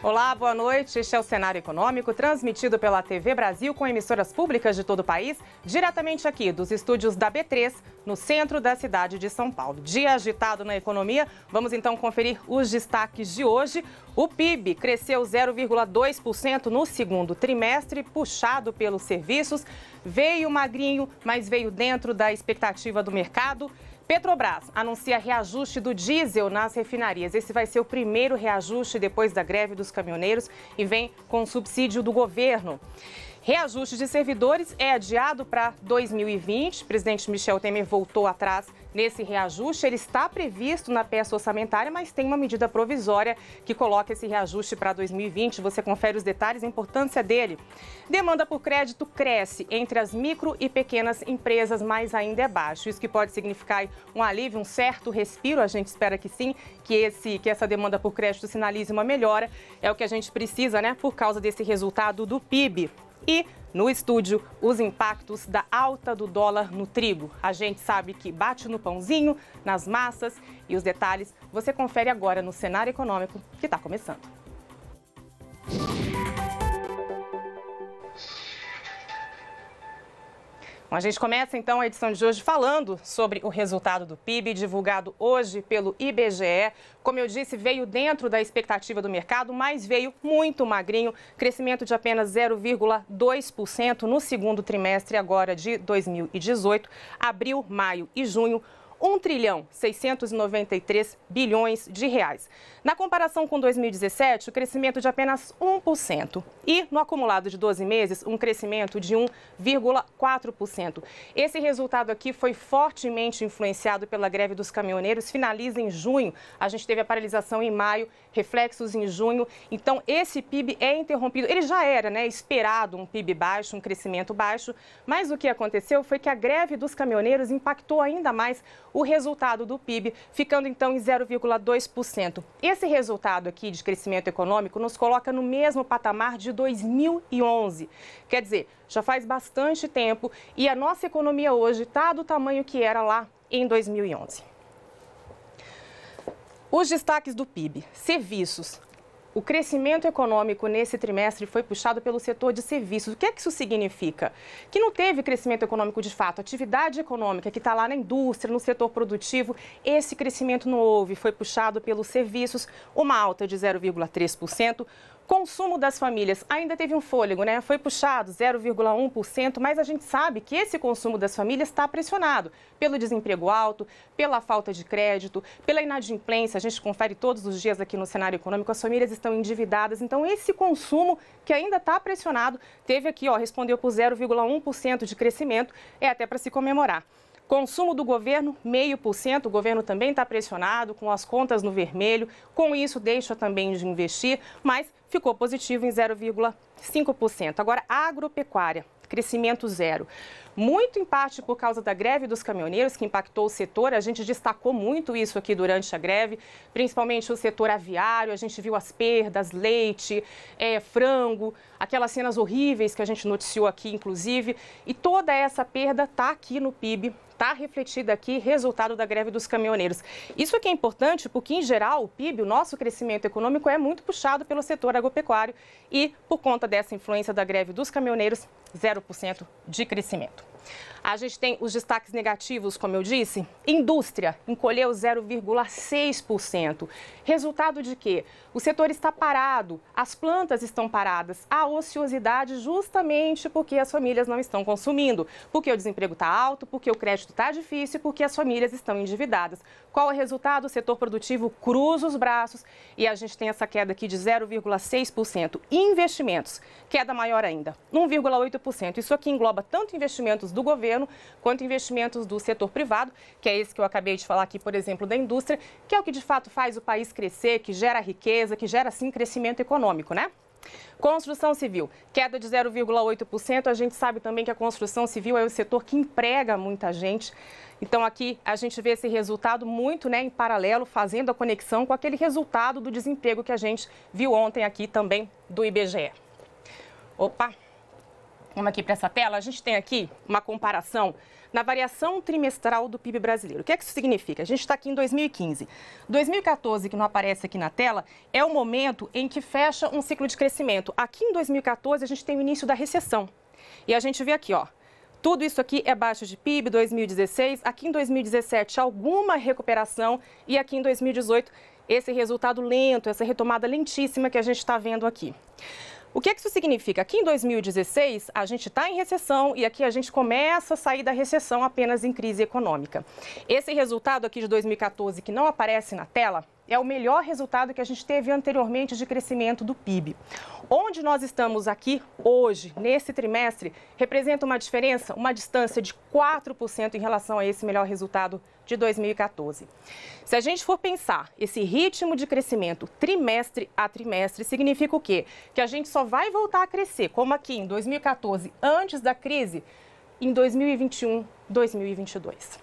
Olá, boa noite. Este é o Cenário Econômico, transmitido pela TV Brasil com emissoras públicas de todo o país, diretamente aqui dos estúdios da B3, no centro da cidade de São Paulo. Dia agitado na economia, vamos então conferir os destaques de hoje. O PIB cresceu 0,2% no segundo trimestre, puxado pelos serviços. Veio magrinho, mas veio dentro da expectativa do mercado. Petrobras anuncia reajuste do diesel nas refinarias. Esse vai ser o primeiro reajuste depois da greve dos caminhoneiros e vem com subsídio do governo. Reajuste de servidores é adiado para 2020. O presidente Michel Temer voltou atrás nesse reajuste. Ele está previsto na peça orçamentária, mas tem uma medida provisória que coloca esse reajuste para 2020. Você confere os detalhes e a importância dele. Demanda por crédito cresce entre as micro e pequenas empresas, mas ainda é baixo. Isso que pode significar um alívio, um certo respiro. A gente espera que sim, que essa demanda por crédito sinalize uma melhora. É o que a gente precisa, né, por causa desse resultado do PIB. E no estúdio, os impactos da alta do dólar no trigo. A gente sabe que bate no pãozinho, nas massas e os detalhes você confere agora no Cenário Econômico, que está começando. Bom, a gente começa então a edição de hoje falando sobre o resultado do PIB divulgado hoje pelo IBGE. Como eu disse, veio dentro da expectativa do mercado, mas veio muito magrinho, crescimento de apenas 0,2% no segundo trimestre agora de 2018, abril, maio e junho. 1,693 bilhões de reais. Na comparação com 2017, o crescimento de apenas 1%. E, no acumulado de 12 meses, um crescimento de 1,4%. Esse resultado aqui foi fortemente influenciado pela greve dos caminhoneiros, finaliza em junho. A gente teve a paralisação em maio, reflexos em junho. Então, esse PIB é interrompido. Ele já era, né, esperado um PIB baixo, um crescimento baixo. Mas o que aconteceu foi que a greve dos caminhoneiros impactou ainda mais o resultado do PIB, ficando então em 0,2%. Esse resultado aqui de crescimento econômico nos coloca no mesmo patamar de 2011. Quer dizer, já faz bastante tempo e a nossa economia hoje está do tamanho que era lá em 2011. Os destaques do PIB: serviços. O crescimento econômico nesse trimestre foi puxado pelo setor de serviços. O que é que isso significa? Que não teve crescimento econômico de fato. A atividade econômica que está lá na indústria, no setor produtivo, esse crescimento não houve. Foi puxado pelos serviços, uma alta de 0,3%. Consumo das famílias ainda teve um fôlego, né? Foi puxado 0,1%, mas a gente sabe que esse consumo das famílias está pressionado pelo desemprego alto, pela falta de crédito, pela inadimplência. A gente confere todos os dias aqui no Cenário Econômico, as famílias estão endividadas. Então, esse consumo que ainda está pressionado, teve aqui, respondeu por 0,1% de crescimento, é até para se comemorar. Consumo do governo, 0,5%. O governo também está pressionado, com as contas no vermelho. Com isso, deixa também de investir, mas ficou positivo em 0,5%. Agora, agropecuária, crescimento zero. Muito em parte por causa da greve dos caminhoneiros, que impactou o setor. A gente destacou muito isso aqui durante a greve, principalmente o setor aviário. A gente viu as perdas, leite, frango, aquelas cenas horríveis que a gente noticiou aqui, inclusive. E toda essa perda está aqui no PIB, está refletida aqui, resultado da greve dos caminhoneiros. Isso aqui é importante porque, em geral, o PIB, o nosso crescimento econômico, é muito puxado pelo setor agropecuário e, por conta dessa influência da greve dos caminhoneiros, 0% de crescimento. A gente tem os destaques negativos, como eu disse. Indústria encolheu 0,6%. Resultado de quê? O setor está parado, as plantas estão paradas, há ociosidade justamente porque as famílias não estão consumindo, porque o desemprego está alto, porque o crédito está difícil, porque as famílias estão endividadas. Qual é o resultado? O setor produtivo cruza os braços e a gente tem essa queda aqui de 0,6%. Investimentos, queda maior ainda, 1,8%. Isso aqui engloba tanto investimentos do governo quanto investimentos do setor privado, que é esse que eu acabei de falar aqui, por exemplo, da indústria, que é o que de fato faz o país crescer, que gera riqueza, que gera, sim, crescimento econômico, né? Construção civil, queda de 0,8%. A gente sabe também que a construção civil é o setor que emprega muita gente. Então, aqui a gente vê esse resultado muito, né, em paralelo, fazendo a conexão com aquele resultado do desemprego que a gente viu ontem aqui também do IBGE. Opa! Vamos aqui para essa tela, a gente tem aqui uma comparação na variação trimestral do PIB brasileiro. O que é que isso significa? A gente está aqui em 2015. 2014, que não aparece aqui na tela, é o momento em que fecha um ciclo de crescimento. Aqui em 2014, a gente tem o início da recessão. E a gente vê aqui, ó, tudo isso aqui é baixa de PIB, 2016. Aqui em 2017, alguma recuperação. E aqui em 2018, esse resultado lento, essa retomada lentíssima que a gente está vendo aqui. O que é que isso significa? Aqui em 2016, a gente está em recessão e aqui a gente começa a sair da recessão apenas em crise econômica. Esse resultado aqui de 2014, que não aparece na tela, é o melhor resultado que a gente teve anteriormente de crescimento do PIB. Onde nós estamos aqui hoje, nesse trimestre, representa uma diferença, uma distância de 4% em relação a esse melhor resultado de 2014. Se a gente for pensar esse ritmo de crescimento trimestre a trimestre, significa o quê? Que a gente só vai voltar a crescer, como aqui em 2014, antes da crise, em 2021, 2022.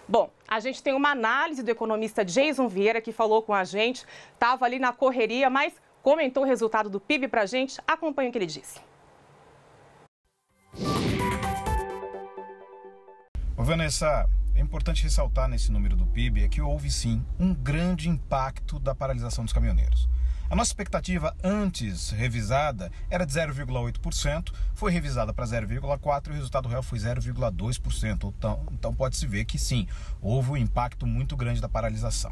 Bom, a gente tem uma análise do economista Jason Vieira, que falou com a gente, estava ali na correria, mas comentou o resultado do PIB para a gente. Acompanhe o que ele disse. Vanessa, é importante ressaltar nesse número do PIB é que houve sim um grande impacto da paralisação dos caminhoneiros. A nossa expectativa antes revisada era de 0,8%, foi revisada para 0,4% e o resultado real foi 0,2%. Então pode-se ver que sim, houve um impacto muito grande da paralisação.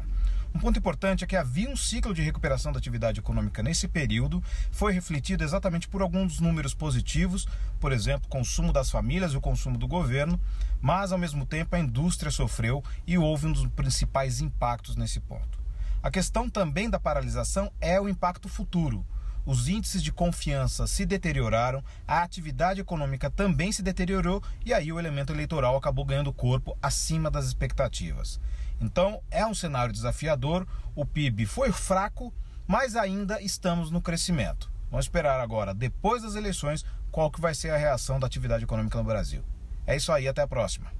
Um ponto importante é que havia um ciclo de recuperação da atividade econômica nesse período, foi refletido exatamente por alguns números positivos, por exemplo, o consumo das famílias e o consumo do governo, mas ao mesmo tempo a indústria sofreu e houve um dos principais impactos nesse ponto. A questão também da paralisação é o impacto futuro. Os índices de confiança se deterioraram, a atividade econômica também se deteriorou e aí o elemento eleitoral acabou ganhando corpo acima das expectativas. Então é um cenário desafiador, o PIB foi fraco, mas ainda estamos no crescimento. Vamos esperar agora, depois das eleições, qual que vai ser a reação da atividade econômica no Brasil. É isso aí, até a próxima.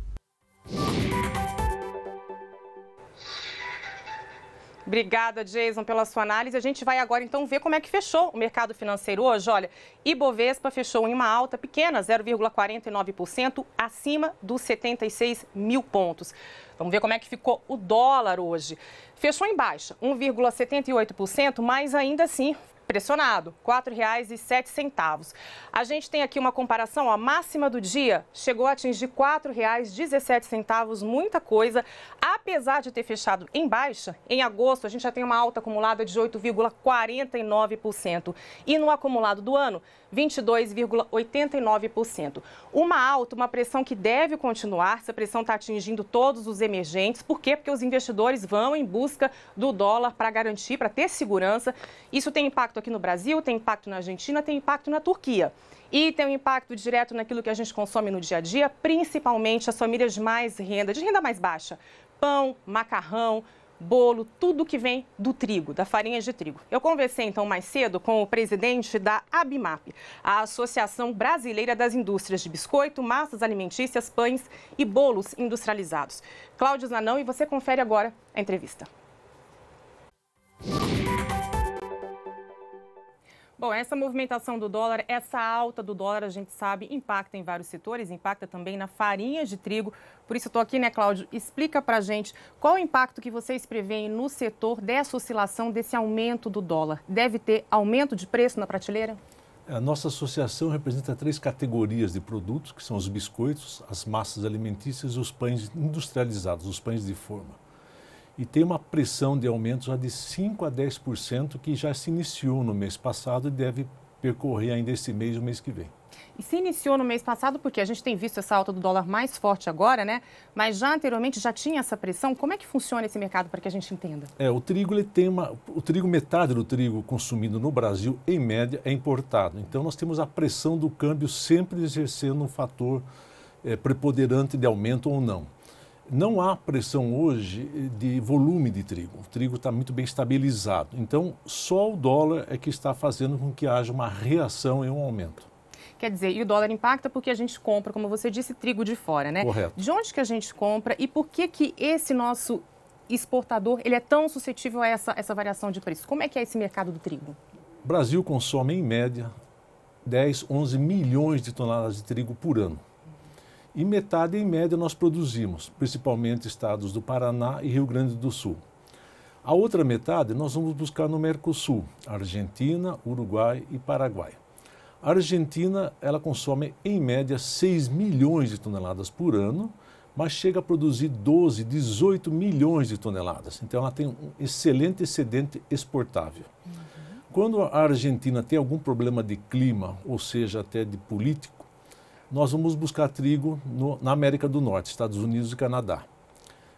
Obrigada, Jason, pela sua análise. A gente vai agora, então, ver como é que fechou o mercado financeiro hoje. Olha, Ibovespa fechou em uma alta pequena, 0,49%, acima dos 76 mil pontos. Vamos ver como é que ficou o dólar hoje. Fechou em baixa, 1,78%, mas ainda assim pressionado, R$ 4,07. A gente tem aqui uma comparação, a máxima do dia chegou a atingir R$ 4,17, muita coisa. Apesar de ter fechado em baixa, em agosto a gente já tem uma alta acumulada de 8,49% e no acumulado do ano, 22,89%. Uma alta, uma pressão que deve continuar, essa pressão está atingindo todos os emergentes. Por quê? Porque os investidores vão em busca do dólar para garantir, para ter segurança. Isso tem impacto aqui no Brasil, tem impacto na Argentina, tem impacto na Turquia. E tem um impacto direto naquilo que a gente consome no dia a dia, principalmente as famílias de mais renda, de renda mais baixa. Pão, macarrão, bolo, tudo que vem do trigo, da farinha de trigo. Eu conversei então mais cedo com o presidente da ABIMAP, a Associação Brasileira das Indústrias de Biscoito, Massas Alimentícias, Pães e Bolos Industrializados. Cláudio Zanão, e você confere agora a entrevista. Bom, essa movimentação do dólar, essa alta do dólar, a gente sabe, impacta em vários setores, impacta também na farinha de trigo. Por isso, estou aqui, né, Cláudio? Explica para a gente qual o impacto que vocês preveem no setor dessa oscilação, desse aumento do dólar. Deve ter aumento de preço na prateleira? A nossa associação representa 3 categorias de produtos, que são os biscoitos, as massas alimentícias e os pães industrializados, os pães de forma. E tem uma pressão de aumento já de 5% a 10% que já se iniciou no mês passado e deve percorrer ainda esse mês e o mês que vem. E se iniciou no mês passado, porque a gente tem visto essa alta do dólar mais forte agora, né? Mas já anteriormente já tinha essa pressão. Como é que funciona esse mercado para que a gente entenda? O trigo, metade do trigo consumido no Brasil, em média, é importado. Então nós temos a pressão do câmbio sempre exercendo um fator preponderante de aumento ou não. Não há pressão hoje de volume de trigo. O trigo está muito bem estabilizado. Então, só o dólar é que está fazendo com que haja uma reação e um aumento. Quer dizer, e o dólar impacta porque a gente compra, como você disse, trigo de fora, né? Correto. De onde que a gente compra e por que que esse nosso exportador ele é tão suscetível a essa variação de preço? Como é que é esse mercado do trigo? O Brasil consome, em média, 10, 11 milhões de toneladas de trigo por ano. E metade, em média, nós produzimos, principalmente estados do Paraná e Rio Grande do Sul. A outra metade nós vamos buscar no Mercosul, Argentina, Uruguai e Paraguai. A Argentina, ela consome, em média, 6 milhões de toneladas por ano, mas chega a produzir 12, 18 milhões de toneladas. Então, ela tem um excelente excedente exportável. Quando a Argentina tem algum problema de clima, ou seja, até de político, nós vamos buscar trigo na América do Norte, Estados Unidos e Canadá.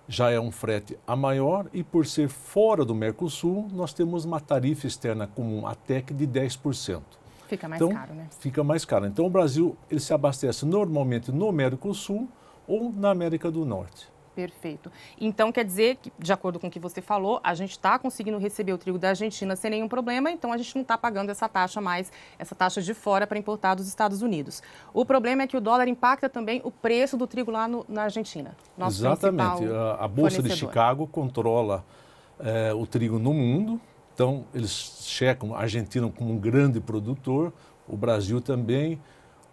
Já é um frete a maior e, por ser fora do Mercosul, nós temos uma tarifa externa comum, a TEC, de 10%. Fica mais caro, né? Fica mais caro. Então, o Brasil ele se abastece normalmente no Mercosul ou na América do Norte. Perfeito. Então, quer dizer que, de acordo com o que você falou, a gente está conseguindo receber o trigo da Argentina sem nenhum problema, então a gente não está pagando essa taxa mais, essa taxa de fora para importar dos Estados Unidos. O problema é que o dólar impacta também o preço do trigo lá na Argentina. Exatamente. A Bolsa de Chicago controla o trigo no mundo, então eles checam a Argentina como um grande produtor, o Brasil também,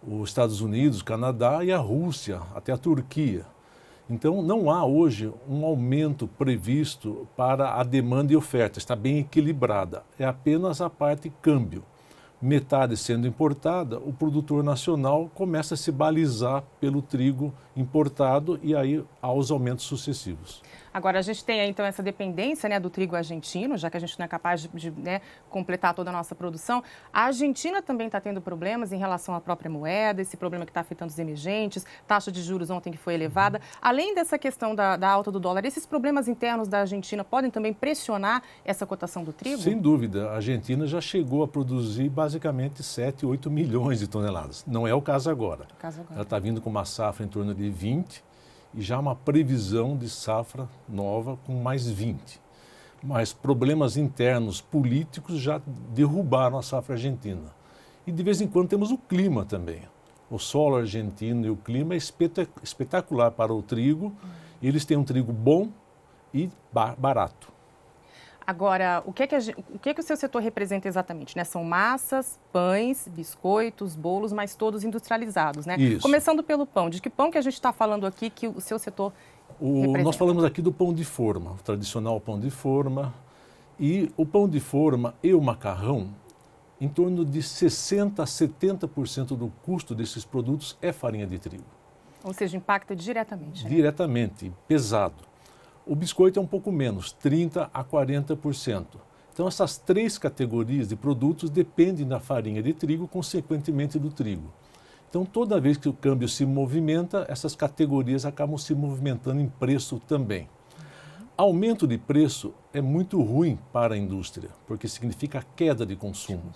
os Estados Unidos, o Canadá e a Rússia, até a Turquia. Então, não há hoje um aumento previsto para a demanda e oferta, está bem equilibrada. É apenas a parte câmbio. Metade sendo importada, o produtor nacional começa a se balizar pelo trigo importado e aí há os aumentos sucessivos. Agora, a gente tem aí, então, essa dependência, né, do trigo argentino, já que a gente não é capaz de completar toda a nossa produção. A Argentina também está tendo problemas em relação à própria moeda, esse problema que está afetando os emergentes, taxa de juros ontem que foi elevada. Além dessa questão da alta do dólar, esses problemas internos da Argentina podem também pressionar essa cotação do trigo? Sem dúvida. A Argentina já chegou a produzir basicamente 7, 8 milhões de toneladas. Não é o caso agora. Ela está vindo com uma safra em torno de 20 e já uma previsão de safra nova com mais 20. Mas problemas internos políticos já derrubaram a safra argentina. E de vez em quando temos o clima também. O solo argentino e o clima é espetacular para o trigo. Eles têm um trigo bom e barato. Agora, o que o seu setor representa exatamente, né? São massas, pães, biscoitos, bolos, mas todos industrializados, né? Isso. Começando pelo pão. De que pão que a gente está falando aqui que o seu setor representa? Nós falamos aqui do pão de forma, o tradicional pão de forma. E o pão de forma e o macarrão, em torno de 60% a 70% do custo desses produtos é farinha de trigo. Ou seja, impacta diretamente. Né? Diretamente, pesado. O biscoito é um pouco menos, 30% a 40%. Então, essas três categorias de produtos dependem da farinha de trigo, consequentemente do trigo. Então, toda vez que o câmbio se movimenta, essas categorias acabam se movimentando em preço também. Aumento de preço é muito ruim para a indústria, porque significa queda de consumo.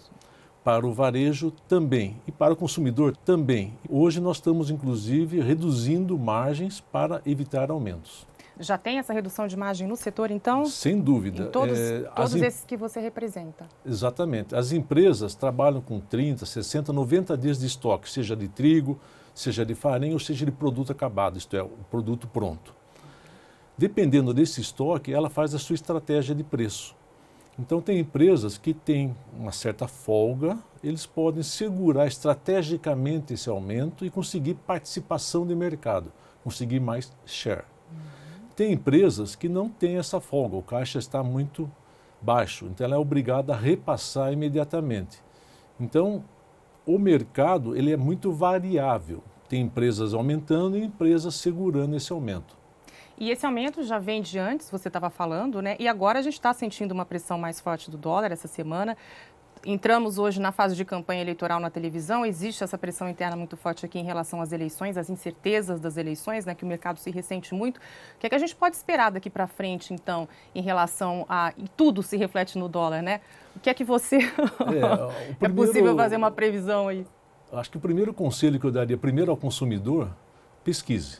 Para o varejo também e para o consumidor também. Hoje nós estamos, inclusive, reduzindo margens para evitar aumentos. Já tem essa redução de margem no setor, então? Sem dúvida. Em todos esses que você representa? Exatamente. As empresas trabalham com 30, 60, 90 dias de estoque, seja de trigo, seja de farinha ou seja de produto acabado, isto é, o produto pronto. Dependendo desse estoque, ela faz a sua estratégia de preço. Então, tem empresas que têm uma certa folga, eles podem segurar estrategicamente esse aumento e conseguir participação de mercado, conseguir mais share. Tem empresas que não têm essa folga, o caixa está muito baixo, então ela é obrigada a repassar imediatamente. Então, o mercado ele é muito variável, tem empresas aumentando e empresas segurando esse aumento. E esse aumento já vem de antes, você estava falando, né? E agora a gente está sentindo uma pressão mais forte do dólar essa semana. Entramos hoje na fase de campanha eleitoral na televisão, existe essa pressão interna muito forte aqui em relação às eleições, às incertezas das eleições, né, que o mercado se ressente muito. O que é que a gente pode esperar daqui para frente, então, em relação a... E tudo se reflete no dólar, né? O que é que você... É possível fazer uma previsão aí? Acho que o primeiro conselho que eu daria, primeiro ao consumidor, pesquise.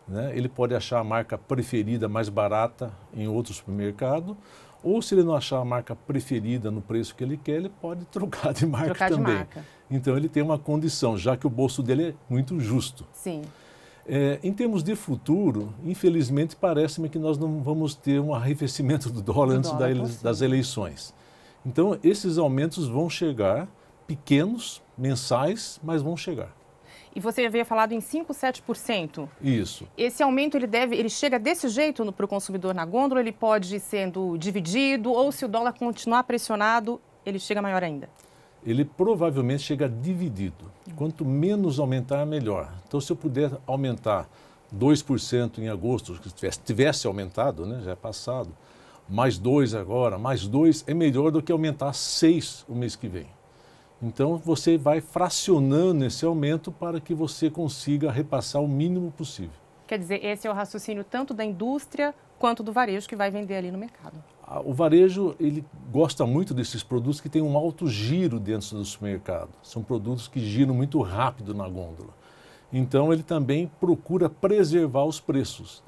Né? Ele pode achar a marca preferida mais barata em outro supermercado, ou se ele não achar a marca preferida no preço que ele quer, ele pode trocar de marca também. Então ele tem uma condição, já que o bolso dele é muito justo. Sim. Em termos de futuro, infelizmente parece-me que nós não vamos ter um arrefecimento do dólar antes das eleições. Então esses aumentos vão chegar pequenos, mensais, mas vão chegar. E você havia falado em 5%, 7%. Isso. Esse aumento, ele chega desse jeito para o consumidor na gôndola, ele pode ir sendo dividido, ou se o dólar continuar pressionado, ele chega maior ainda? Ele provavelmente chega dividido. Quanto menos aumentar, melhor. Então, se eu puder aumentar 2% em agosto, que tivesse aumentado, né, já é passado, mais 2 agora, mais 2, é melhor do que aumentar 6 o mês que vem. Então, você vai fracionando esse aumento para que você consiga repassar o mínimo possível. Quer dizer, esse é o raciocínio tanto da indústria quanto do varejo que vai vender ali no mercado. O varejo, ele gosta muito desses produtos que têm um alto giro dentro do supermercado. São produtos que giram muito rápido na gôndola. Então, ele também procura preservar os preços.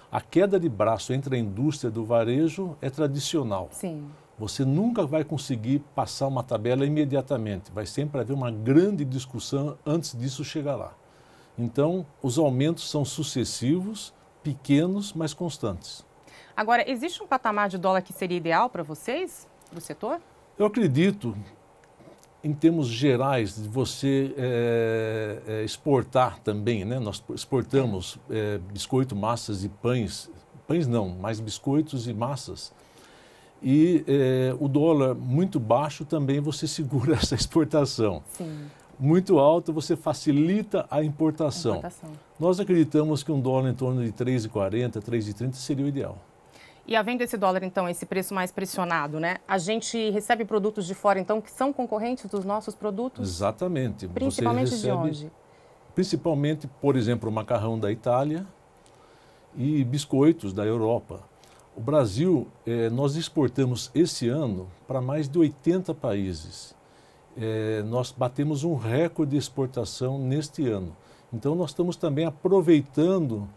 A queda de braço entre a indústria e do varejo é tradicional. Sim. Você nunca vai conseguir passar uma tabela imediatamente. Vai sempre haver uma grande discussão antes disso chegar lá. Então, os aumentos são sucessivos, pequenos, mas constantes. Agora, existe um patamar de dólar que seria ideal para vocês, do setor? Eu acredito, em termos gerais, de você exportar também, né? Nós exportamos biscoito, massas e pães. Pães não, mas biscoitos e massas. E o dólar muito baixo também você segura essa exportação. Sim. Muito alto você facilita a importação. Nós acreditamos que um dólar em torno de 3,40, 3,30 seria o ideal. E havendo esse dólar, então, esse preço mais pressionado, né? A gente recebe produtos de fora, então, que são concorrentes dos nossos produtos? Exatamente. Principalmente você recebe, de onde? Principalmente, por exemplo, o macarrão da Itália e biscoitos da Europa. O Brasil, nós exportamos esse ano para mais de 80 países. Nós batemos um recorde de exportação neste ano. Então, nós estamos também aproveitando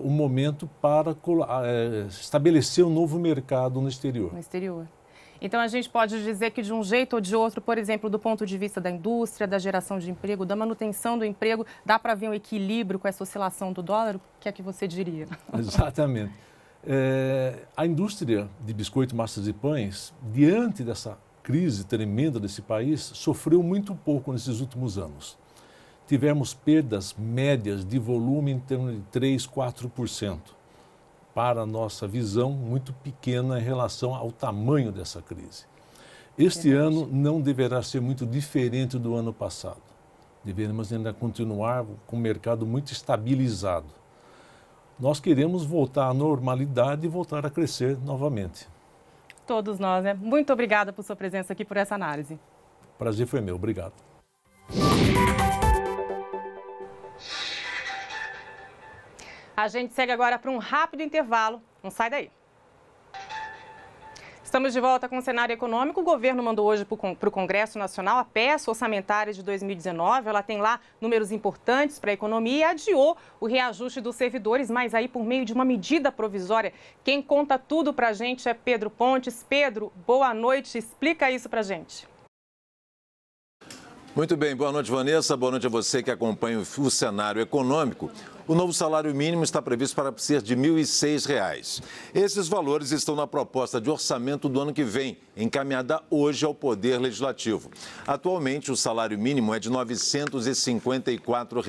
o momento para estabelecer um novo mercado no exterior. No exterior. Então, a gente pode dizer que de um jeito ou de outro, por exemplo, do ponto de vista da indústria, da geração de emprego, da manutenção do emprego, dá para ver um equilíbrio com essa oscilação do dólar? O que é que você diria? Exatamente. A indústria de biscoito, massas e pães, diante dessa crise tremenda desse país, sofreu muito pouco nesses últimos anos. Tivemos perdas médias de volume em torno de 3%, 4%. Para a nossa visão, muito pequena em relação ao tamanho dessa crise. Este ano não deverá ser muito diferente do ano passado. Devemos ainda continuar com o mercado muito estabilizado. Nós queremos voltar à normalidade e voltar a crescer novamente. Todos nós, né? Muito obrigada por sua presença aqui, por essa análise. Prazer foi meu. Obrigado. A gente segue agora para um rápido intervalo. Não sai daí. Estamos de volta com o cenário econômico. O governo mandou hoje para o Congresso Nacional a peça orçamentária de 2019. Ela tem lá números importantes para a economia e adiou o reajuste dos servidores, mas aí por meio de uma medida provisória. Quem conta tudo para a gente é Pedro Pontes. Pedro, boa noite. Explica isso para a gente. Muito bem, boa noite, Vanessa. Boa noite a você que acompanha o cenário econômico. O novo salário mínimo está previsto para ser de R$ 1.006. Esses valores estão na proposta de orçamento do ano que vem, encaminhada hoje ao Poder Legislativo. Atualmente, o salário mínimo é de R$ 954.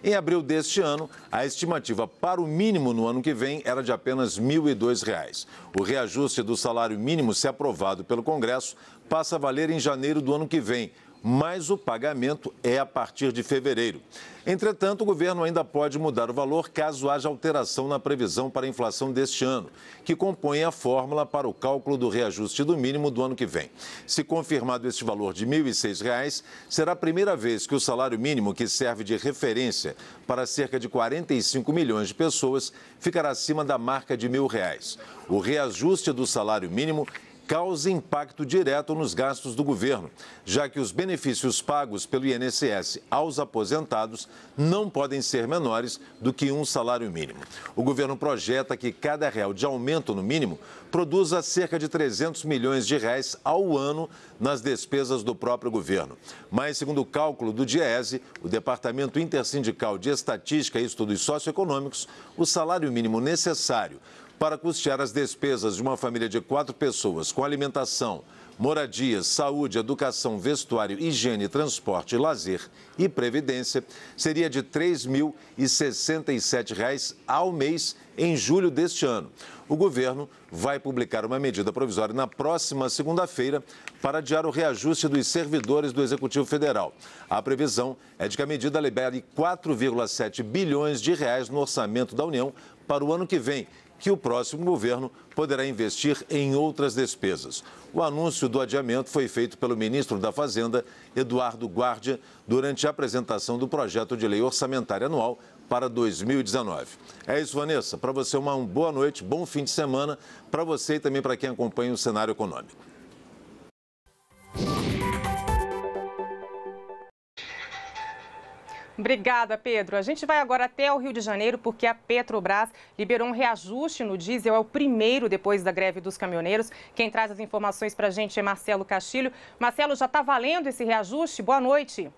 Em abril deste ano, a estimativa para o mínimo no ano que vem era de apenas R$ 1.002. O reajuste do salário mínimo, se aprovado pelo Congresso, passa a valer em janeiro do ano que vem, mas o pagamento é a partir de fevereiro. Entretanto, o governo ainda pode mudar o valor caso haja alteração na previsão para a inflação deste ano, que compõe a fórmula para o cálculo do reajuste do mínimo do ano que vem. Se confirmado este valor de R$ 1.006, será a primeira vez que o salário mínimo, que serve de referência para cerca de 45 milhões de pessoas, ficará acima da marca de R$ 1.000. O reajuste do salário mínimo causa impacto direto nos gastos do governo, já que os benefícios pagos pelo INSS aos aposentados não podem ser menores do que um salário mínimo. O governo projeta que cada real de aumento no mínimo produza cerca de R$ 300 milhões ao ano nas despesas do próprio governo. Mas, segundo o cálculo do DIEESE, o Departamento Intersindical de Estatística e Estudos Socioeconômicos, o salário mínimo necessário para custear as despesas de uma família de 4 pessoas com alimentação, moradia, saúde, educação, vestuário, higiene, transporte, lazer e previdência seria de R$ 3.067 ao mês em julho deste ano. O governo vai publicar uma medida provisória na próxima segunda-feira para adiar o reajuste dos servidores do Executivo Federal. A previsão é de que a medida libere 4,7 bilhões de reais no orçamento da União para o ano que vem, que o próximo governo poderá investir em outras despesas. O anúncio do adiamento foi feito pelo ministro da Fazenda, Eduardo Guardia, durante a apresentação do projeto de lei orçamentária anual para 2019. É isso, Vanessa. Para você, uma boa noite, bom fim de semana, para você e também para quem acompanha o cenário econômico. Obrigada, Pedro. A gente vai agora até o Rio de Janeiro porque a Petrobras liberou um reajuste no diesel. É o primeiro depois da greve dos caminhoneiros. Quem traz as informações para a gente é Marcelo Castilho. Marcelo, já está valendo esse reajuste? Boa noite.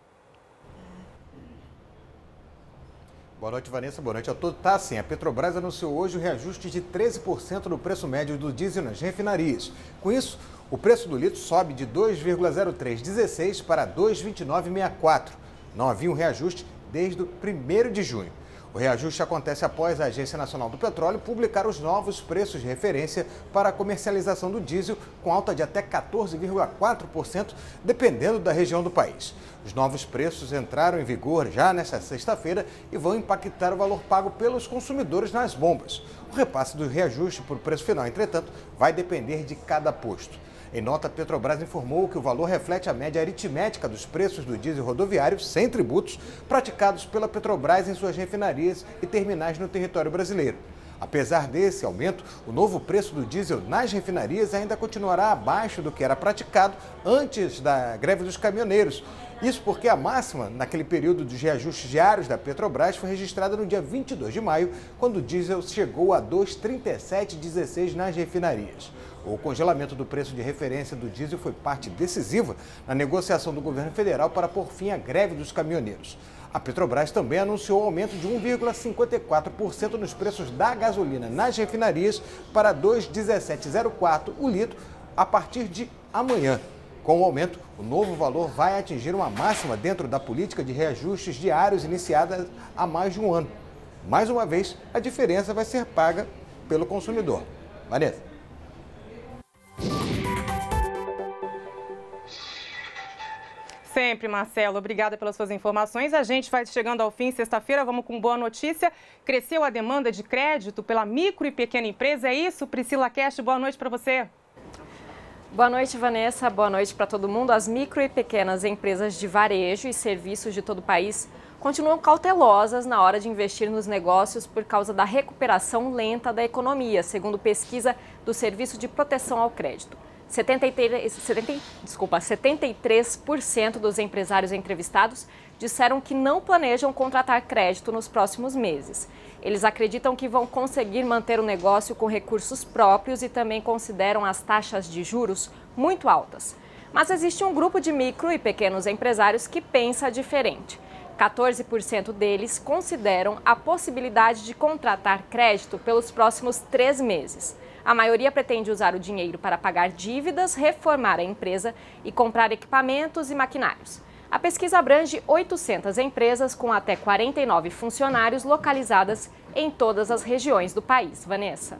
Boa noite, Vanessa. Boa noite a todos. Tá sim, a Petrobras anunciou hoje o reajuste de 13% no preço médio do diesel nas refinarias. Com isso, o preço do litro sobe de 2,0316 para 2,2964. Não havia um reajuste desde o 1º de junho. O reajuste acontece após a Agência Nacional do Petróleo publicar os novos preços de referência para a comercialização do diesel, com alta de até 14,4%, dependendo da região do país. Os novos preços entraram em vigor já nesta sexta-feira e vão impactar o valor pago pelos consumidores nas bombas. O repasse do reajuste por preço final, entretanto, vai depender de cada posto. Em nota, a Petrobras informou que o valor reflete a média aritmética dos preços do diesel rodoviário sem tributos praticados pela Petrobras em suas refinarias e terminais no território brasileiro. Apesar desse aumento, o novo preço do diesel nas refinarias ainda continuará abaixo do que era praticado antes da greve dos caminhoneiros. Isso porque a máxima naquele período dos reajustes diários da Petrobras foi registrada no dia 22 de maio, quando o diesel chegou a R$ 2,3716 nas refinarias. O congelamento do preço de referência do diesel foi parte decisiva na negociação do governo federal para pôr fim à greve dos caminhoneiros. A Petrobras também anunciou o aumento de 1,54% nos preços da gasolina nas refinarias para R$ 2,1704 o litro a partir de amanhã. Com o aumento, o novo valor vai atingir uma máxima dentro da política de reajustes diários iniciada há mais de um ano. Mais uma vez, a diferença vai ser paga pelo consumidor. Vanessa. Sempre, Marcelo. Obrigada pelas suas informações. A gente vai chegando ao fim. Sexta-feira, vamos com boa notícia. Cresceu a demanda de crédito pela micro e pequena empresa. É isso? Priscila Cash, boa noite para você. Boa noite, Vanessa. Boa noite para todo mundo. As micro e pequenas empresas de varejo e serviços de todo o país continuam cautelosas na hora de investir nos negócios por causa da recuperação lenta da economia, segundo pesquisa do Serviço de Proteção ao Crédito. 73% dos empresários entrevistados disseram que não planejam contratar crédito nos próximos meses. Eles acreditam que vão conseguir manter o negócio com recursos próprios e também consideram as taxas de juros muito altas. Mas existe um grupo de micro e pequenos empresários que pensa diferente. 14% deles consideram a possibilidade de contratar crédito pelos próximos 3 meses. A maioria pretende usar o dinheiro para pagar dívidas, reformar a empresa e comprar equipamentos e maquinários. A pesquisa abrange 800 empresas com até 49 funcionários localizadas em todas as regiões do país. Vanessa.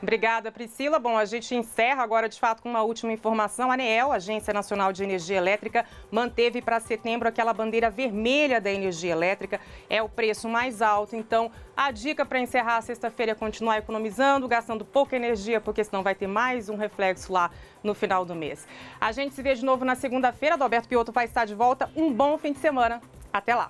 Obrigada, Priscila. Bom, a gente encerra agora, de fato, com uma última informação. A ANEEL, Agência Nacional de Energia Elétrica, manteve para setembro aquela bandeira vermelha da energia elétrica. É o preço mais alto. Então, a dica para encerrar a sexta-feira é continuar economizando, gastando pouca energia, porque senão vai ter mais um reflexo lá no final do mês. A gente se vê de novo na segunda-feira. Adalberto Piotto vai estar de volta. Um bom fim de semana. Até lá.